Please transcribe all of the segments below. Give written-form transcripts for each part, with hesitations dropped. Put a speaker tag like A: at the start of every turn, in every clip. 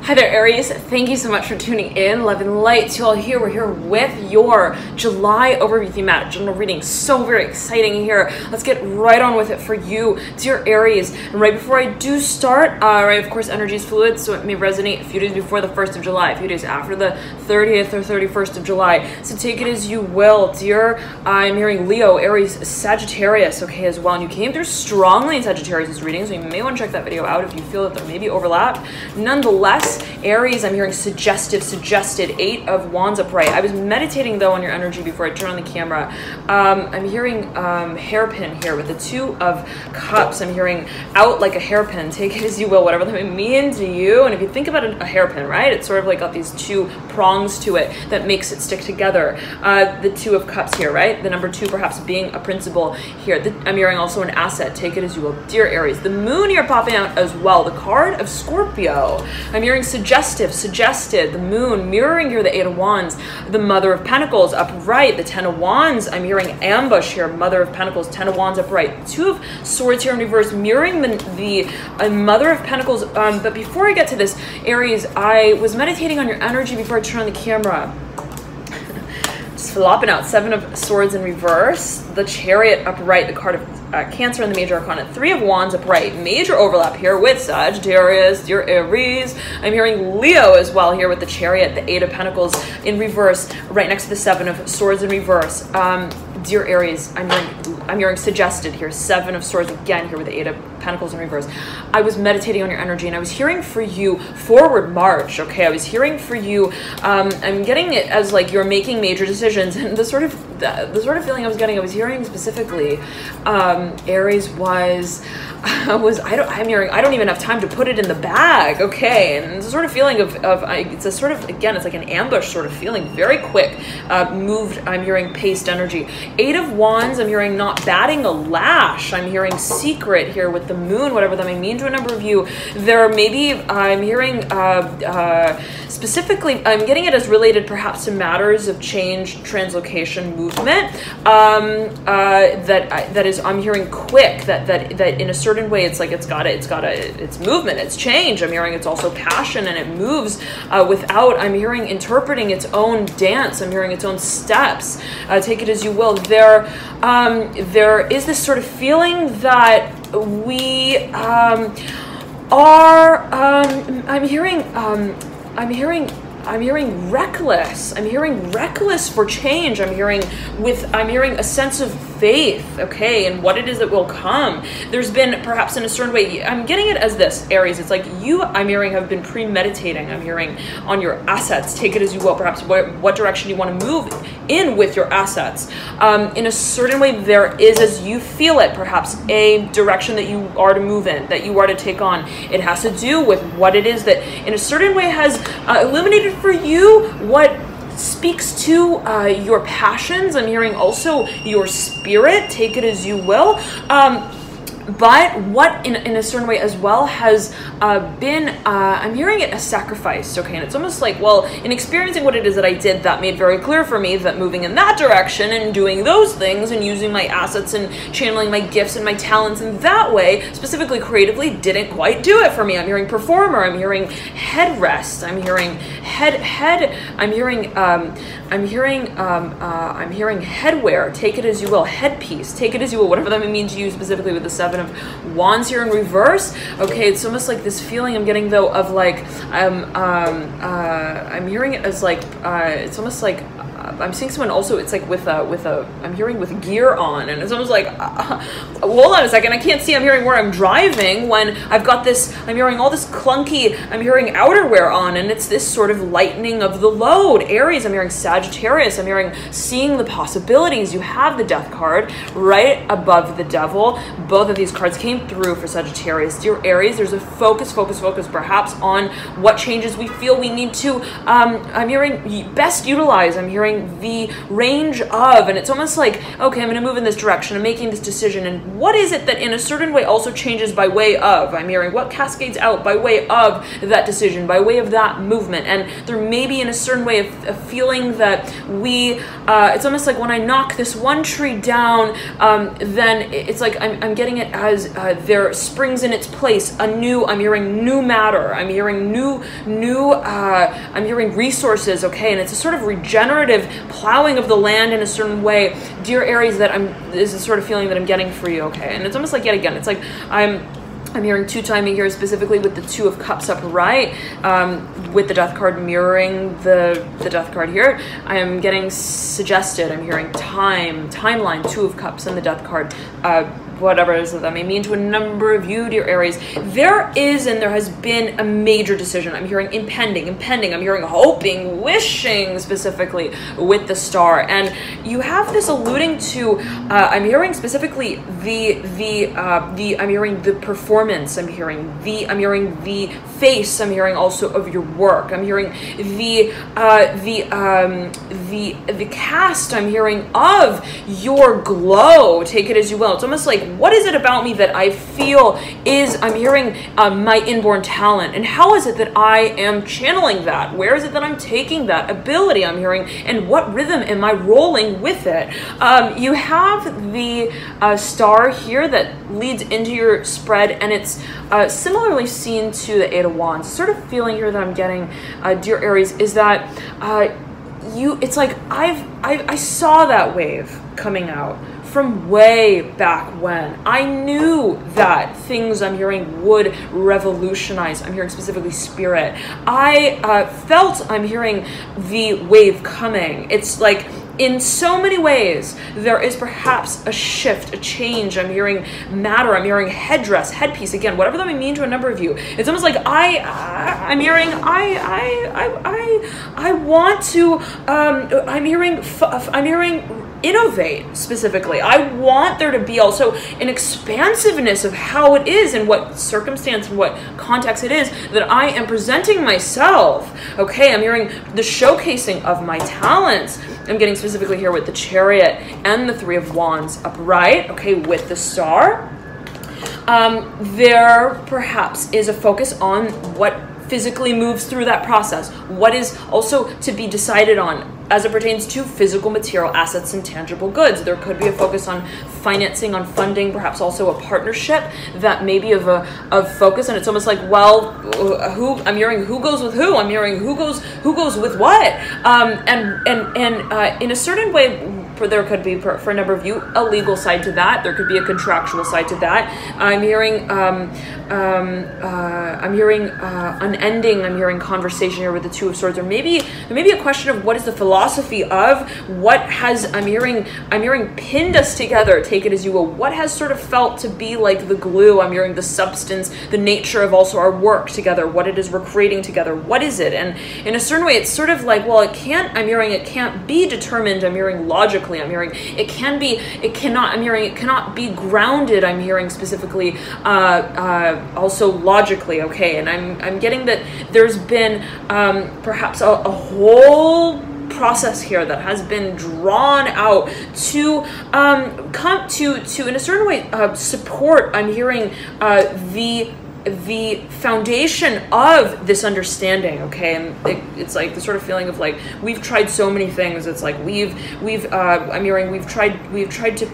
A: Hi there, Aries. Thank you so much for tuning in. Love and light to you all here. We're here with your July overview thematic general reading. So very exciting here. Let's get right on with it for you, dear Aries. And right before I do start, right, of course, energy is fluid, so it may resonate a few days before the 1st of July, a few days after the 30th or 31st of July. So take it as you will, dear. I'm hearing Leo, Aries, Sagittarius, okay, as well. And you came through strongly in Sagittarius' reading, so you may want to check that video out if you feel that there may be overlap. Nonetheless, Aries, I'm hearing suggested, 8 of Wands upright. I was meditating though on your energy before I turn on the camera. I'm hearing hairpin here with the 2 of Cups. I'm hearing out like a hairpin. Take it as you will, whatever that may mean to you. And if you think about a hairpin, right, it's sort of like got these 2 prongs to it that makes it stick together. The 2 of Cups here, right? The number 2 perhaps being a principle here. I'm hearing also an asset. Take it as you will, dear Aries. The moon here popping out as well. The card of Scorpio. I'm hearing suggested, the moon mirroring here the 8 of Wands, the Mother of Pentacles upright, the 10 of Wands. I'm hearing ambush here, Mother of Pentacles, 10 of Wands upright, 2 of Swords here in reverse, mirroring the Mother of Pentacles. But before I get to this, Aries, I was meditating on your energy before I turn on the camera. Just flopping out 7 of Swords in reverse, the Chariot upright, the card of Cancer in the Major Arcana, 3 of Wands upright. Major overlap here with Sagittarius, dear Aries. I'm hearing Leo as well here with the Chariot, the 8 of Pentacles in reverse, right next to the 7 of Swords in reverse. Dear Aries, I'm hearing suggested here, 7 of Swords again here with the 8 of Pentacles in reverse. I was meditating on your energy and I was hearing for you forward march, okay? I was hearing for you, I'm getting it as like you're making major decisions, and the sort of feeling I was getting, I was hearing specifically, Aries I'm hearing I don't even have time to put it in the bag, okay? And it's a sort of feeling it's a sort of, again, it's like an ambush sort of feeling, very quick, moved, I'm hearing paced energy. 8 of Wands, I'm hearing not batting a lash. I'm hearing secret here with the moon, whatever that may mean to a number of you. There maybe, I'm hearing specifically, I'm getting it as related perhaps to matters of change, translocation, movement, that is, I'm hearing quick, that in a certain way, it's like it's movement, it's change. I'm hearing it's also passion, and it moves without, I'm hearing interpreting its own dance. I'm hearing its own steps. Take it as you will. There is this sort of feeling that we are, I'm hearing reckless. I'm hearing reckless for change. I'm hearing a sense of faith, okay, and what it is that will come. There's been perhaps in a certain way, I'm getting it as this, Aries, it's like you, I'm hearing, have been premeditating. I'm hearing on your assets. Take it as you will, perhaps what direction you want to move in with your assets. In a certain way, there is, as you feel it, perhaps a direction that you are to move in, that you are to take on. It has to do with what it is that in a certain way has illuminated for you what speaks to your passions. I'm hearing also your spirit. Take it as you will. But what in a certain way as well has been, I'm hearing it as sacrifice, okay? And it's almost like, well, in experiencing what it is that I did, that made very clear for me that moving in that direction and doing those things and using my assets and channeling my gifts and my talents in that way, specifically creatively, didn't quite do it for me. I'm hearing performer, I'm hearing headrest, I'm hearing I'm hearing headwear. Take it as you will. Headpiece. Take it as you will. Whatever that may mean to you, specifically with the 7 of Wands here in reverse. Okay, it's almost like this feeling I'm getting though of like I'm hearing it as like it's almost like I'm seeing someone also. It's like I'm hearing with gear on, and it's almost like hold on a second. I can't see. I'm hearing where I'm driving when I've got this. I'm hearing all this clunky. I'm hearing outerwear on, and it's this sort of lightening of the load. Aries. I'm hearing Sagittarius. I'm hearing seeing the possibilities. You have the Death card right above the Devil. Both of these cards came through for Sagittarius. Dear Aries, there's a focus perhaps on what changes we feel we need to. I'm hearing best utilize. I'm hearing the range of, and it's almost like, okay, I'm going to move in this direction, I'm making this decision, and what is it that in a certain way also changes by way of, I'm hearing what cascades out by way of that decision, by way of that movement. And there may be in a certain way a feeling that it's almost like when I knock this one tree down, then it's like I'm getting it as there springs in its place a new, I'm hearing new matter, I'm hearing I'm hearing resources, okay, and it's a sort of regenerative plowing of the land in a certain way, dear Aries, that is the sort of feeling that I'm getting for you, okay. And it's almost like, yet again, it's like I'm hearing two timing here, specifically with the Two of Cups upright, with the Death card mirroring the Death card here. I am getting suggested, I'm hearing timeline, Two of Cups, and the Death card, whatever it is that may mean to a number of you, dear Aries. There is and there has been a major decision. I'm hearing impending. I'm hearing hoping, wishing, specifically with the Star. And you have this alluding to, I'm hearing specifically I'm hearing the performance. I'm hearing the face. I'm hearing also of your work. I'm hearing the cast. I'm hearing of your glow. Take it as you will. It's almost like, what is it about me that I feel is, I'm hearing my inborn talent, and how is it that I am channeling that? Where is it that I'm taking that ability, I'm hearing, and what rhythm am I rolling with it? You have the Star here that leads into your spread, and it's similarly seen to the Eight of Wands. The sort of feeling here that I'm getting, dear Aries, is that it's like I saw that wave coming out from way back when. I knew that things, I'm hearing, would revolutionize. I'm hearing specifically spirit. I felt, I'm hearing, the wave coming. It's like, in so many ways, there is perhaps a shift, a change. I'm hearing matter. I'm hearing headdress, headpiece. Again, whatever that may mean to a number of you. It's almost like I'm hearing want to. I'm hearing innovate specifically. I want there to be also an expansiveness of how it is and what circumstance and what context it is that I am presenting myself. Okay, I'm hearing the showcasing of my talents. I'm getting specifically here with the Chariot and the Three of Wands upright, okay, with the Star. There perhaps is a focus on what physically moves through that process, what is also to be decided on as it pertains to physical material assets and tangible goods. There could be a focus on financing, on funding, perhaps also a partnership that may be of focus. And it's almost like, well, I'm hearing who goes with who. I'm hearing who goes with what. And in a certain way, there could be, for a number of you, a legal side to that. There could be a contractual side to that. I'm hearing unending. I'm hearing conversation here with the Two of Swords, or maybe a question of what is the philosophy of what has, I'm hearing pinned us together. Take it as you will. What has sort of felt to be like the glue? I'm hearing the substance, the nature of also our work together. What it is we're creating together. What is it? And in a certain way, it's sort of like, well, it can't be determined. I'm hearing logically. I'm hearing it cannot be grounded. I'm hearing specifically also logically, okay. And I'm getting that there's been perhaps a whole process here that has been drawn out to come to in a certain way support. I'm hearing the foundation of this understanding, okay. And it's like the sort of feeling of like, we've tried so many things. It's like we've tried to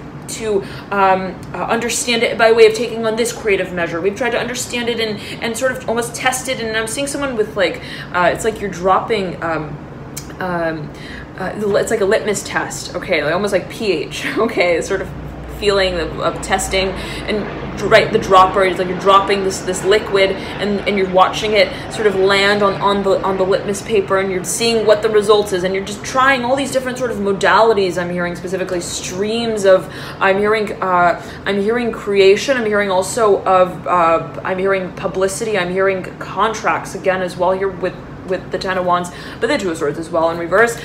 A: understand it by way of taking on this creative measure. We've tried to understand it and sort of almost test it. And I'm seeing someone with like, it's like you're dropping, it's like a litmus test, okay, like almost like pH, okay, sort of feeling of testing. And right, the dropper is like you're dropping this liquid, and you're watching it sort of land on the litmus paper, and you're seeing what the result is, and you're just trying all these different sort of modalities. I'm hearing specifically streams of, I'm hearing creation. I'm hearing also of I'm hearing publicity. I'm hearing contracts again as well here with the Ten of Wands, but the Two of Swords as well in reverse.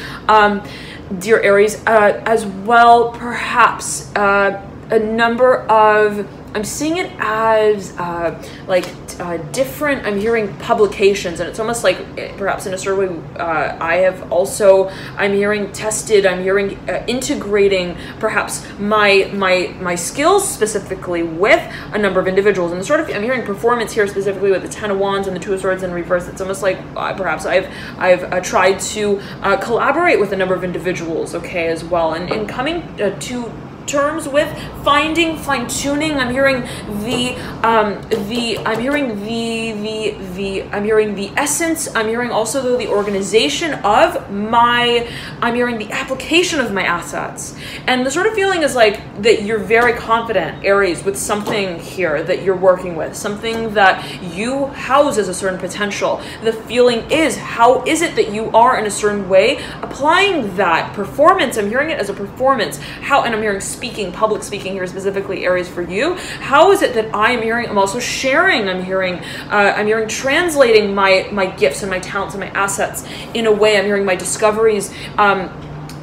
A: Dear Aries, as well, perhaps a number of, I'm seeing it as like different, I'm hearing publications, and it's almost like perhaps in a certain way I have also, I'm hearing tested, I'm hearing integrating perhaps my skills specifically with a number of individuals, and I'm hearing performance here specifically with the Ten of Wands and the Two of Swords in reverse. It's almost like perhaps I've tried to collaborate with a number of individuals, okay, as well, and coming to terms with fine-tuning. I'm hearing I'm hearing the essence. I'm hearing also though the organization of I'm hearing the application of my assets. And the sort of feeling is like that you're very confident, Aries, with something here that you're working with, something that you house as a certain potential. The feeling is, how is it that you are in a certain way applying that performance? I'm hearing it as a performance. And I'm hearing public speaking here specifically, Aries, for you. How is it that I'm also sharing, I'm hearing translating my gifts and my talents and my assets in a way, I'm hearing my discoveries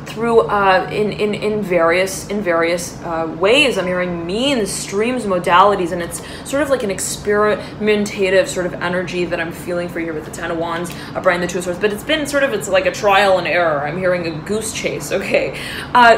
A: through in various ways. I'm hearing means, streams, modalities, and it's sort of like an experimentative sort of energy that I'm feeling for here with the Ten of Wands, upright, the Two of Swords. But it's like a trial and error. I'm hearing a goose chase. Okay,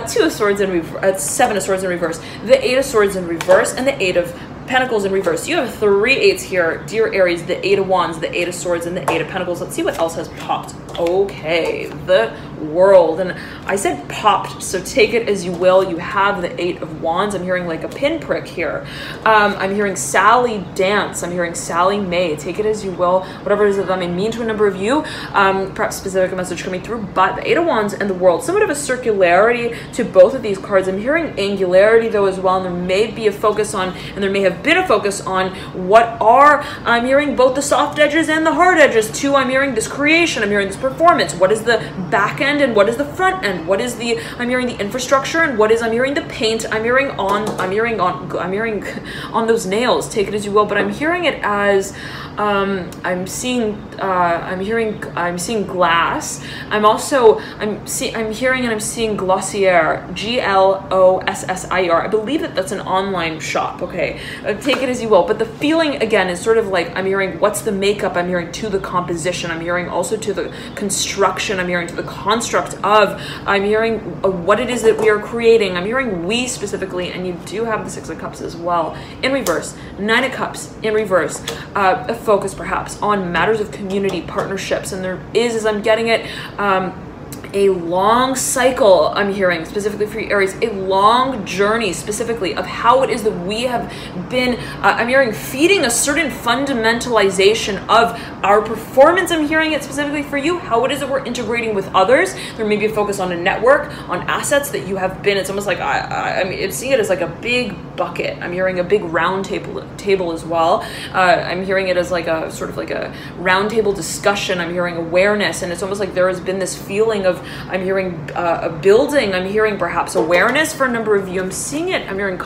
A: Two of Swords in reverse, Seven of Swords in reverse, the Eight of Swords in reverse, and the Eight of Pentacles in reverse. You have 3 eights here, dear Aries, the Eight of Wands, the Eight of Swords, and the Eight of Pentacles. Let's see what else has popped. Okay, the World. And I said popped, so take it as you will. You have the Eight of Wands. I'm hearing like a pinprick here. I'm hearing Sally dance. I'm hearing Sally May. Take it as you will, whatever it is that may mean to a number of you. Perhaps specific message coming through, but the Eight of Wands and the World. Somewhat of a circularity to both of these cards. I'm hearing angularity though as well, and there may be a focus on, and there may have been a focus on I'm hearing both the soft edges and the hard edges too. I'm hearing this creation. I'm hearing this performance. What is the back end and what is the front end? What is I'm hearing the infrastructure, and I'm hearing the paint. I'm hearing on those nails. Take it as you will, but I'm hearing it as I'm seeing glass. I'm hearing and I'm seeing Glossier, Glossier. I believe that's an online shop. Okay, take it as you will, but the feeling again is sort of like I'm hearing what's the makeup. I'm hearing to the composition. I'm hearing also to the construction. I'm hearing to the construct of. I'm hearing what it is that we are creating. I'm hearing we specifically, and you do have the Six of Cups as well in reverse. Nine of Cups in reverse. A focus perhaps on matters of community, partnerships, and there is, as I'm getting it, a long cycle. I'm hearing specifically for you, Aries, a long journey specifically of how it is that we have been, I'm hearing feeding a certain fundamentalization of our performance. I'm hearing it specifically for you, how it is that we're integrating with others. There may be a focus on a network, on assets that you have been, it's almost like, I'm seeing it as like a big bucket. I'm hearing a big round table as well. I'm hearing it as like a sort of like a round table discussion. I'm hearing awareness, and it's almost like there has been this feeling of, I'm hearing a building. I'm hearing perhaps awareness for a number of you. I'm seeing it. I'm hearing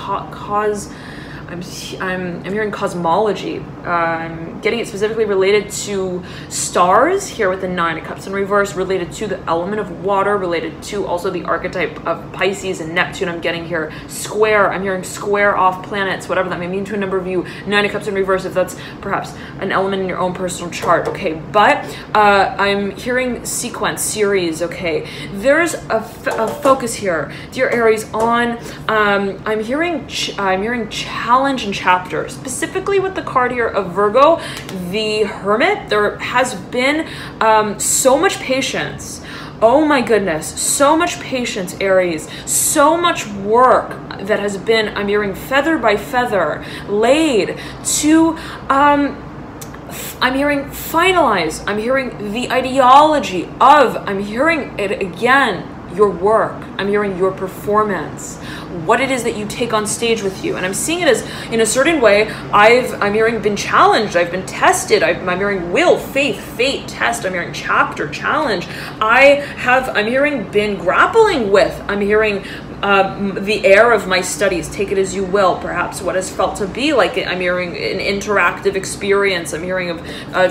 A: I'm hearing cosmology. I'm getting it specifically related to stars here with the Nine of Cups in reverse, related to the element of water, related to also the archetype of Pisces and Neptune. I'm getting here square. I'm hearing square off planets, whatever that may mean to a number of you. Nine of Cups in reverse, if that's perhaps an element in your own personal chart. Okay, but I'm hearing sequence, series. Okay, there's a focus here, dear Aries, on I'm hearing challenge and chapter, specifically with the card here of Virgo, the Hermit. There has been so much patience. Oh my goodness, so much patience, Aries. So much work that has been, I'm hearing feather by feather, laid to, I'm hearing finalize. I'm hearing the ideology of, I'm hearing it again, your work. I'm hearing your performance, what it is that you take on stage with you. And I'm seeing it as, in a certain way, I'm hearing been challenged, I've been tested, I'm hearing will, faith, fate, test, I'm hearing chapter, challenge. I'm hearing been grappling with, I'm hearing the air of my studies, take it as you will, perhaps what has felt to be like, I'm hearing an interactive experience. I'm hearing of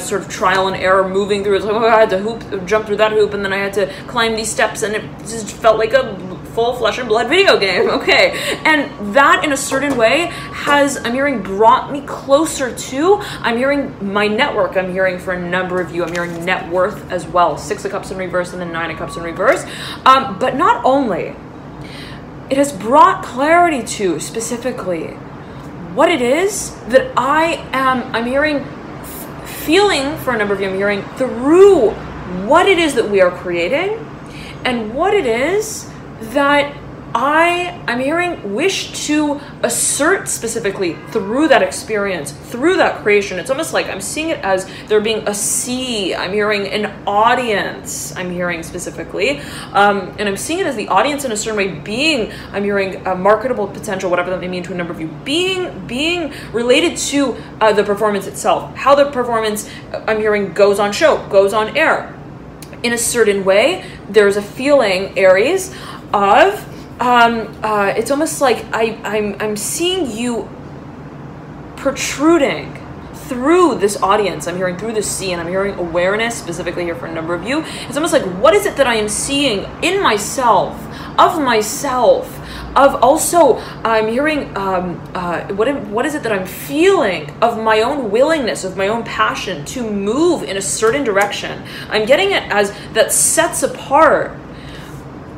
A: sort of trial and error, moving through. It's like, oh, I had to jump through that hoop, and then I had to climb these steps, and it just felt like a full flesh and blood video game, okay? And that in a certain way has, I'm hearing, brought me closer to, I'm hearing my network, I'm hearing for a number of you, I'm hearing net worth as well, 6 of Cups in reverse and then 9 of Cups in reverse. But not only, it has brought clarity to specifically what it is that I'm hearing, feeling for a number of you, I'm hearing through what it is that we are creating and what it is that I'm hearing wish to assert specifically through that experience, through that creation. It's almost like I'm seeing it as there being a sea. I'm hearing an audience, I'm hearing specifically. And I'm seeing it as the audience in a certain way being, I'm hearing a marketable potential, whatever that may mean to a number of you, being related to the performance itself. How the performance, I'm hearing, goes on show, goes on air. In a certain way, there's a feeling, Aries, of it's almost like I'm seeing you protruding through this audience. I'm hearing through the sea, and I'm hearing awareness specifically here for a number of you. It's almost like, what is it that I am seeing in myself, of also, I'm hearing, what is it that I'm feeling of my own willingness, of my own passion to move in a certain direction. I'm getting it as that sets apart,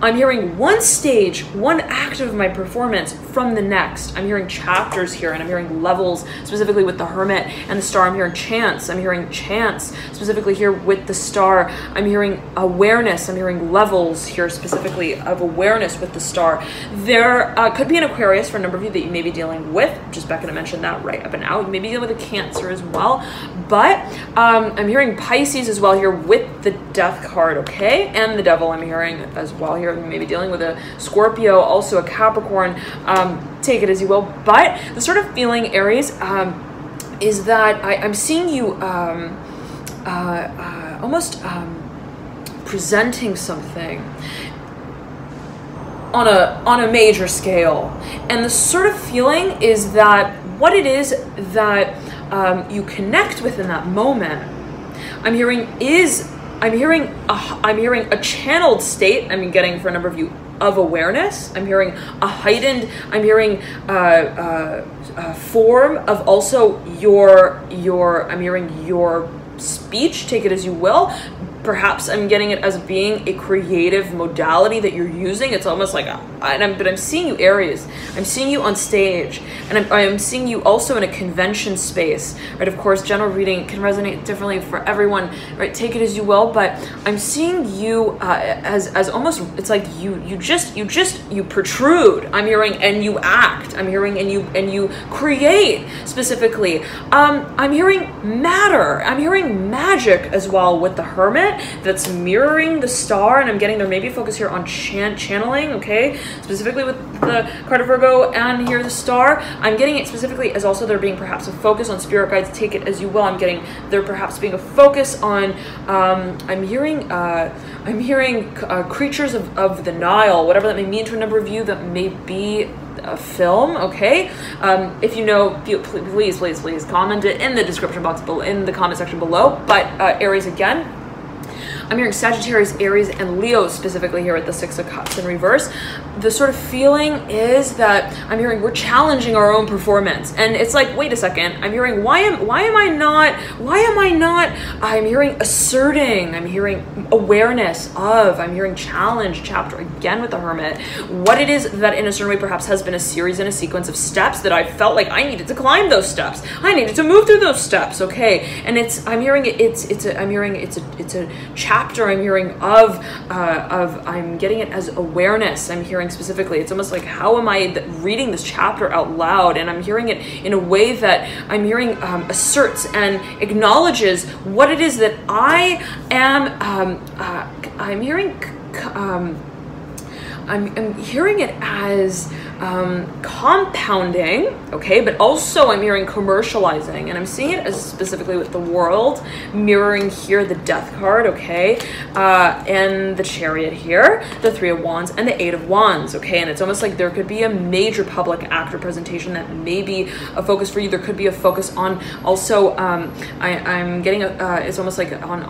A: I'm hearing one stage, one act of my performance from the next. I'm hearing chapters here, and I'm hearing levels specifically with the Hermit and the Star. I'm hearing chance. I'm hearing chance specifically here with the Star. I'm hearing awareness. I'm hearing levels here specifically of awareness with the Star. There could be an Aquarius for a number of you that you may be dealing with. Just Becca to mention that right up and out. You may be dealing with a Cancer as well. But I'm hearing Pisces as well here with the Death card, okay? And the Devil I'm hearing as well here. You may be dealing with a Scorpio, also a Capricorn. Take it as you will. But the sort of feeling, Aries, is that I'm seeing you almost presenting something on a major scale. And the sort of feeling is that what it is that you connect with in that moment, I'm hearing a channeled state, I'm getting for a number of you, of awareness. I'm hearing a heightened, I'm hearing form of also I'm hearing your speech, take it as you will. Perhaps I'm getting it as being a creative modality that you're using. It's almost like, but I'm seeing you, Aries. I'm seeing you on stage, and I'm seeing you also in a convention space, right? Of course, general reading can resonate differently for everyone, right? Take it as you will, but I'm seeing you as almost, it's like you protrude. I'm hearing, and you act. I'm hearing, and you create specifically. I'm hearing matter. I'm hearing magic as well with the Hermit. That's mirroring the Star, and I'm getting there maybe focus here on channeling, okay, specifically with the card of Virgo and here the Star. I'm getting it specifically as also there being perhaps a focus on spirit guides, take it as you will. I'm getting there perhaps being a focus on I'm hearing creatures of the Nile, whatever that may mean to a number of you. That may be a film, okay? If you know, please comment it in the description box below, in the comment section below. But Aries again, I'm hearing Sagittarius, Aries, and Leo specifically here at the 6 of Cups in reverse. The sort of feeling is that I'm hearing we're challenging our own performance. And it's like, wait a second, I'm hearing, why am I not, I'm hearing asserting, I'm hearing awareness of, I'm hearing challenge chapter again with the Hermit. What it is that in a certain way perhaps has been a series and a sequence of steps that I felt like I needed to climb those steps. I needed to move through those steps, okay? And I'm hearing it's a chapter I'm hearing of I'm getting it as awareness. I'm hearing specifically, it's almost like, how am I reading this chapter out loud? And I'm hearing it in a way that I'm hearing asserts and acknowledges what it is that I am. I'm hearing it as compounding, okay, but also I'm hearing commercializing, and I'm seeing it as specifically with the World, mirroring here the Death card, okay, and the Chariot here, the Three of Wands, and the Eight of Wands, okay, and it's almost like there could be a major public act or presentation that may be a focus for you. There could be a focus on also, I'm getting it's almost like on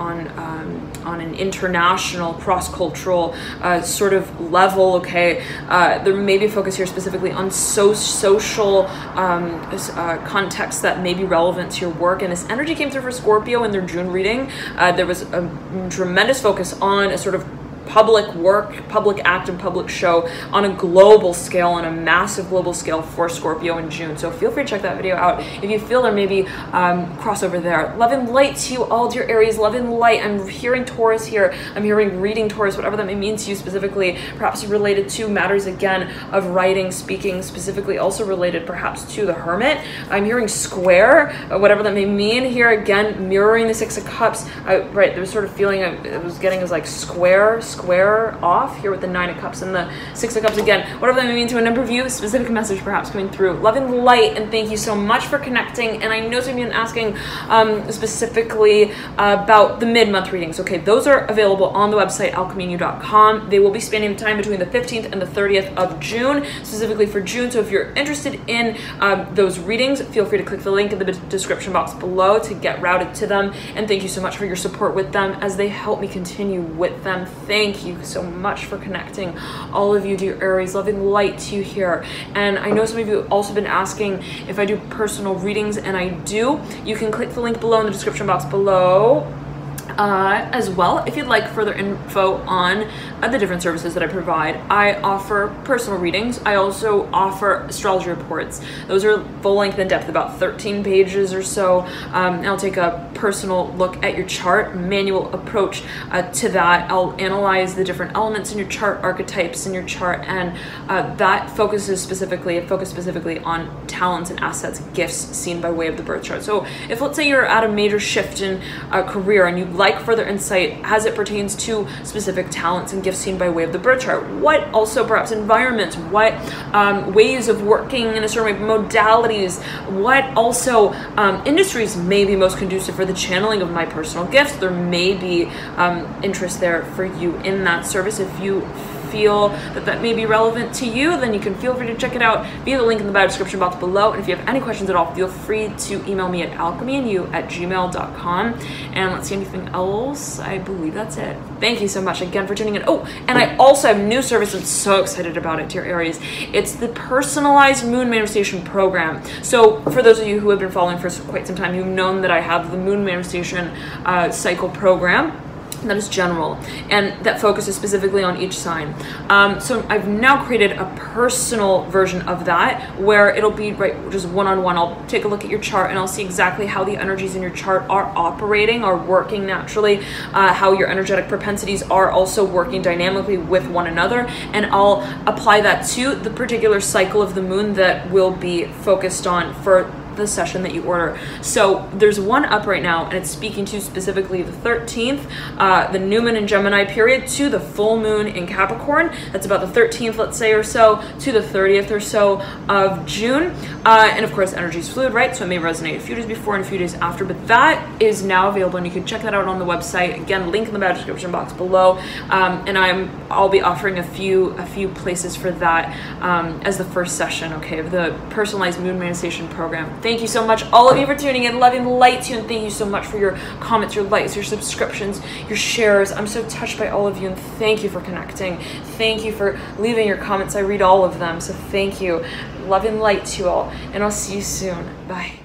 A: an international, cross-cultural sort of level, okay. There may be a focus here specifically on social contexts that may be relevant to your work, and this energy came through for Scorpio in their June reading. There was a tremendous focus on a sort of public work, public act, and public show on a global scale, on a massive global scale for Scorpio in June. So feel free to check that video out if you feel there may be crossover there. Love and light to you all, dear Aries. Love and light. I'm hearing Taurus here. I'm hearing reading Taurus, whatever that may mean to you specifically, perhaps related to matters again of writing, speaking, specifically also related perhaps to the Hermit. I'm hearing square, whatever that may mean here, again mirroring the Six of Cups. Right, there was sort of feeling I was getting as like square off here with the Nine of Cups and the Six of Cups again, whatever that may mean to a number of you, specific message perhaps coming through. Love and light, and thank you so much for connecting. And I know some of you have been asking specifically about the mid-month readings. Okay, those are available on the website alchemyu.com. They will be spanning the time between the 15th and the 30th of June, specifically for June. So if you're interested in those readings, feel free to click the link in the description box below to get routed to them. And thank you so much for your support with them as they help me continue with them. Thank you so much for connecting, all of you, dear Aries. Love and light to you here. And I know some of you have also been asking if I do personal readings, and I do. You can click the link below in the description box below as well if you'd like further info on the different services that I provide. I offer personal readings. I also offer astrology reports. Those are full length and depth, about 13 pages or so. I'll take a personal look at your chart, manual approach to that. I'll analyze the different elements in your chart, archetypes in your chart, and that focuses specifically on talents and assets, gifts seen by way of the birth chart. So if, let's say, you're at a major shift in career and you'd like further insight as it pertains to specific talents and gifts seen by way of the birth chart, what also perhaps environments, what ways of working in a certain way, modalities, what also industries may be most conducive for the channeling of my personal gifts, there may be interest there for you in that service. If you feel that may be relevant to you, then you can feel free to check it out via the link in the bio description box below. And if you have any questions at all, feel free to email me at alchemyandyou@gmail.com. And let's see, anything else? I believe that's it. Thank you so much again for tuning in. Oh, and I also have a new service. I'm so excited about it, dear Aries. It's the personalized moon manifestation program. So for those of you who have been following for quite some time, you've known that I have the moon manifestation cycle program. That is general, and that focuses specifically on each sign. So I've now created a personal version of that where it'll be just one-on-one. I'll take a look at your chart and I'll see exactly how the energies in your chart are operating, are working naturally, how your energetic propensities are also working dynamically with one another, and I'll apply that to the particular cycle of the moon that will be focused on for the session that you order. So there's one up right now, and it's speaking to specifically the 13th, the new moon in Gemini period, to the full moon in Capricorn. That's about the 13th, let's say, or so, to the 30th or so of June. And of course, energy is fluid, right? So it may resonate a few days before and a few days after, but that is now available, and you can check that out on the website. Again, link in the bio description box below. And I'll be offering a few places for that as the first session, okay, of the personalized moon manifestation program. Thank you so much, all of you, for tuning in. Love and light to you, and thank you so much for your comments, your likes, your subscriptions, your shares. I'm so touched by all of you, and thank you for connecting. Thank you for leaving your comments. I read all of them, so thank you. Love and light to you all, and I'll see you soon. Bye.